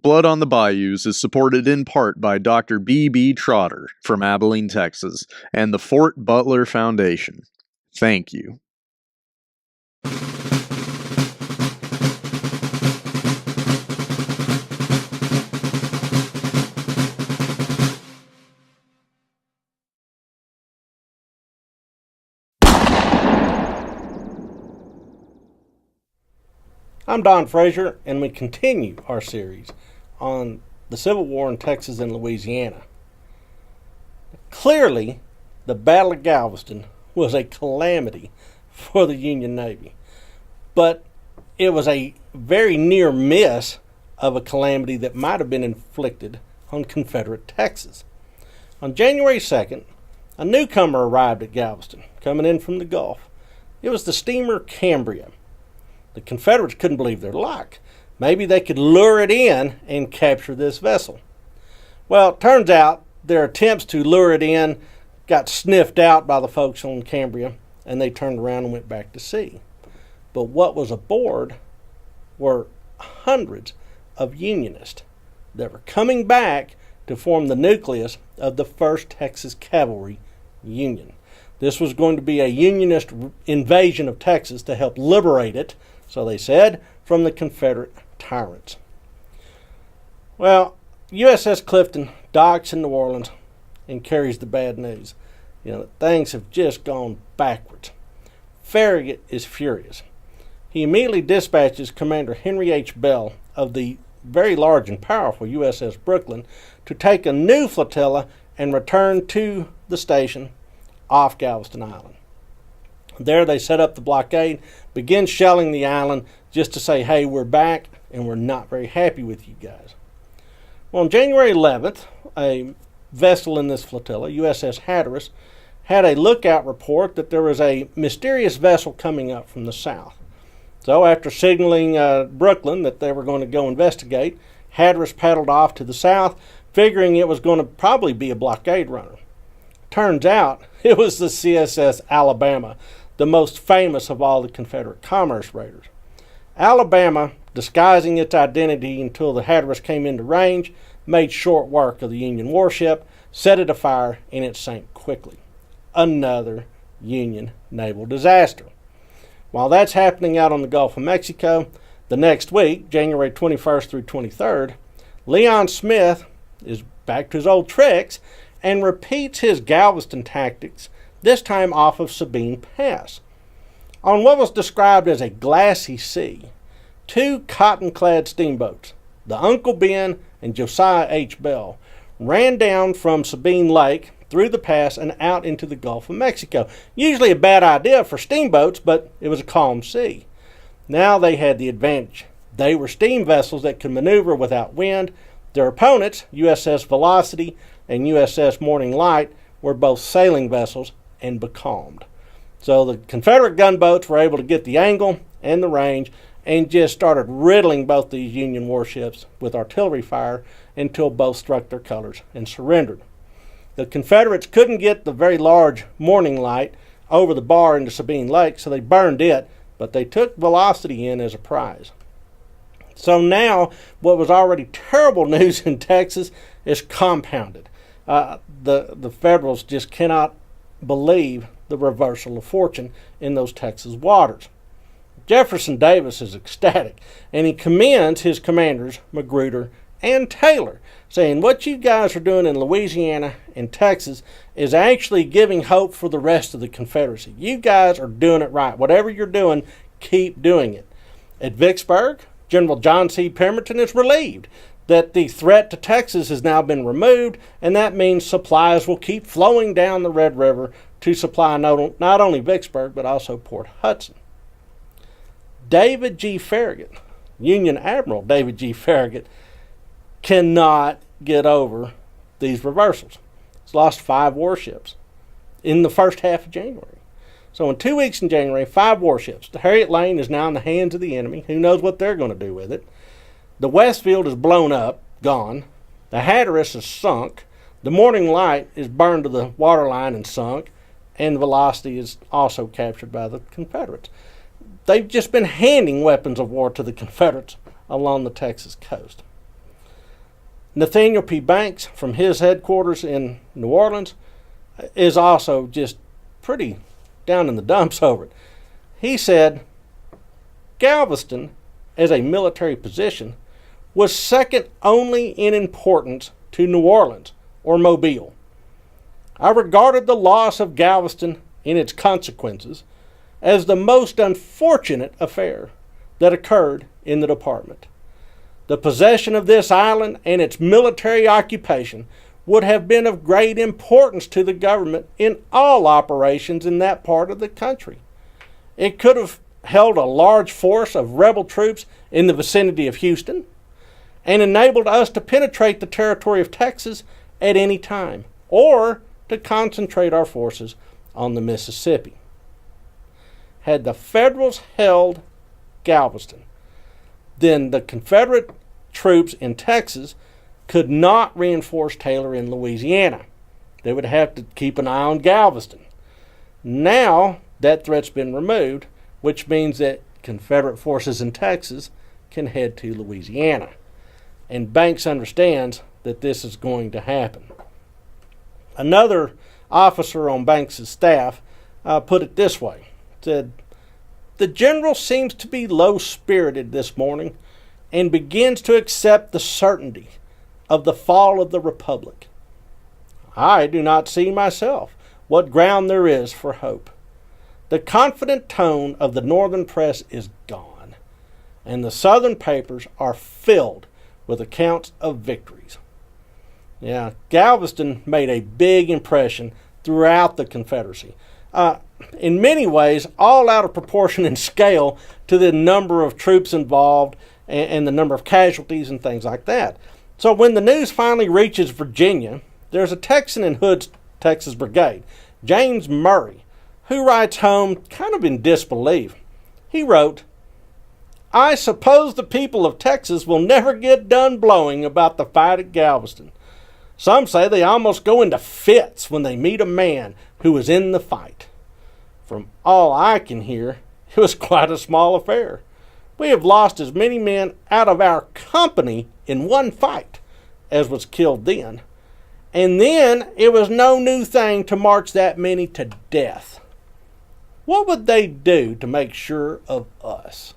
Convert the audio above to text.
Blood on the Bayous is supported in part by Dr. B.B. Trotter from Abilene, Texas, and the Fort Butler Foundation. Thank you. I'm Don Frazier, and we continue our series on the Civil War in Texas and Louisiana. Clearly, the Battle of Galveston was a calamity for the Union Navy, but it was a very near miss of a calamity that might have been inflicted on Confederate Texas. On January 2nd, a newcomer arrived at Galveston, coming in from the Gulf. It was the steamer Cambria. The Confederates couldn't believe their luck. Maybe they could lure it in and capture this vessel. Well, it turns out their attempts to lure it in got sniffed out by the folks on Cambria, and they turned around and went back to sea. But what was aboard were hundreds of Unionists that were coming back to form the nucleus of the 1st Texas Cavalry Union. This was going to be a Unionist invasion of Texas to help liberate it, so they said, from the Confederate tyrants. Well, USS Clifton docks in New Orleans and carries the bad news. Things have just gone backwards. Farragut is furious. He immediately dispatches Commander Henry H. Bell of the very large and powerful USS Brooklyn to take a new flotilla and return to the station off Galveston Island. There they set up the blockade, begin shelling the island just to say, hey, we're back and we're not very happy with you guys. Well, on January 11th, a vessel in this flotilla, USS Hatteras, had a lookout report that there was a mysterious vessel coming up from the south. So after signaling Brooklyn that they were going to go investigate, Hatteras paddled off to the south, figuring it was going to probably be a blockade runner. Turns out it was the CSS Alabama, the most famous of all the Confederate commerce raiders. Alabama, disguising its identity until the Hatteras came into range, made short work of the Union warship, set it afire, and it sank quickly. Another Union naval disaster. While that's happening out on the Gulf of Mexico, the next week, January 21st through 23rd, Leon Smith is back to his old tricks and repeats his Galveston tactics, this time off of Sabine Pass. On what was described as a glassy sea, 2 cotton-clad steamboats, the Uncle Ben and Josiah H. Bell, ran down from Sabine Lake through the pass and out into the Gulf of Mexico. Usually a bad idea for steamboats, but it was a calm sea. Now they had the advantage. They were steam vessels that could maneuver without wind. Their opponents, USS Velocity and USS Morning Light, were both sailing vessels and becalmed. So the Confederate gunboats were able to get the angle and the range and just started riddling both these Union warships with artillery fire until both struck their colors and surrendered. The Confederates couldn't get the very large Morning Light over the bar into Sabine Lake, so they burned it, but they took Velocity in as a prize. So now what was already terrible news in Texas is compounded. The Federals just cannot believe the reversal of fortune in those Texas waters. Jefferson Davis is ecstatic, and he commends his commanders, Magruder and Taylor, saying what you guys are doing in Louisiana and Texas is actually giving hope for the rest of the Confederacy. You guys are doing it right. Whatever you're doing, keep doing it. At Vicksburg, General John C. Pemberton is relieved that the threat to Texas has now been removed, and that means supplies will keep flowing down the Red River to supply not only Vicksburg, but also Port Hudson. David G. Farragut, Union Admiral David G. Farragut, cannot get over these reversals. He's lost 5 warships in the first half of January. So in 2 weeks in January, 5 warships. The Harriet Lane is now in the hands of the enemy. Who knows what they're going to do with it? The Westfield is blown up, gone. The Hatteras is sunk. The Morning Light is burned to the waterline and sunk. And the Velocity is also captured by the Confederates. They've just been handing weapons of war to the Confederates along the Texas coast. Nathaniel P. Banks, from his headquarters in New Orleans, is also just pretty down in the dumps over it. He said Galveston, as a military position, was second only in importance to New Orleans or Mobile. I regarded the loss of Galveston and its consequences as the most unfortunate affair that occurred in the department. The possession of this island and its military occupation would have been of great importance to the government in all operations in that part of the country. It could have held a large force of rebel troops in the vicinity of Houston and enabled us to penetrate the territory of Texas at any time, or to concentrate our forces on the Mississippi. Had the Federals held Galveston, then the Confederate troops in Texas could not reinforce Taylor in Louisiana. They would have to keep an eye on Galveston. Now that threat's been removed, which means that Confederate forces in Texas can head to Louisiana. And Banks understands that this is going to happen. Another officer on Banks' staff put it this way, said, "The general seems to be low-spirited this morning and begins to accept the certainty of the fall of the Republic. I do not see myself what ground there is for hope. The confident tone of the Northern press is gone, and the Southern papers are filled with accounts of victories." Yeah, Galveston made a big impression throughout the Confederacy. In many ways, all out of proportion in scale to the number of troops involved and the number of casualties and things like that. So when the news finally reaches Virginia, there's a Texan in Hood's Texas Brigade, James Murray, who writes home kind of in disbelief. He wrote, "I suppose the people of Texas will never get done blowing about the fight at Galveston. Some say they almost go into fits when they meet a man who was in the fight. From all I can hear, it was quite a small affair. We have lost as many men out of our company in one fight as was killed then. And then it was no new thing to march that many to death. What would they do to make sure of us?"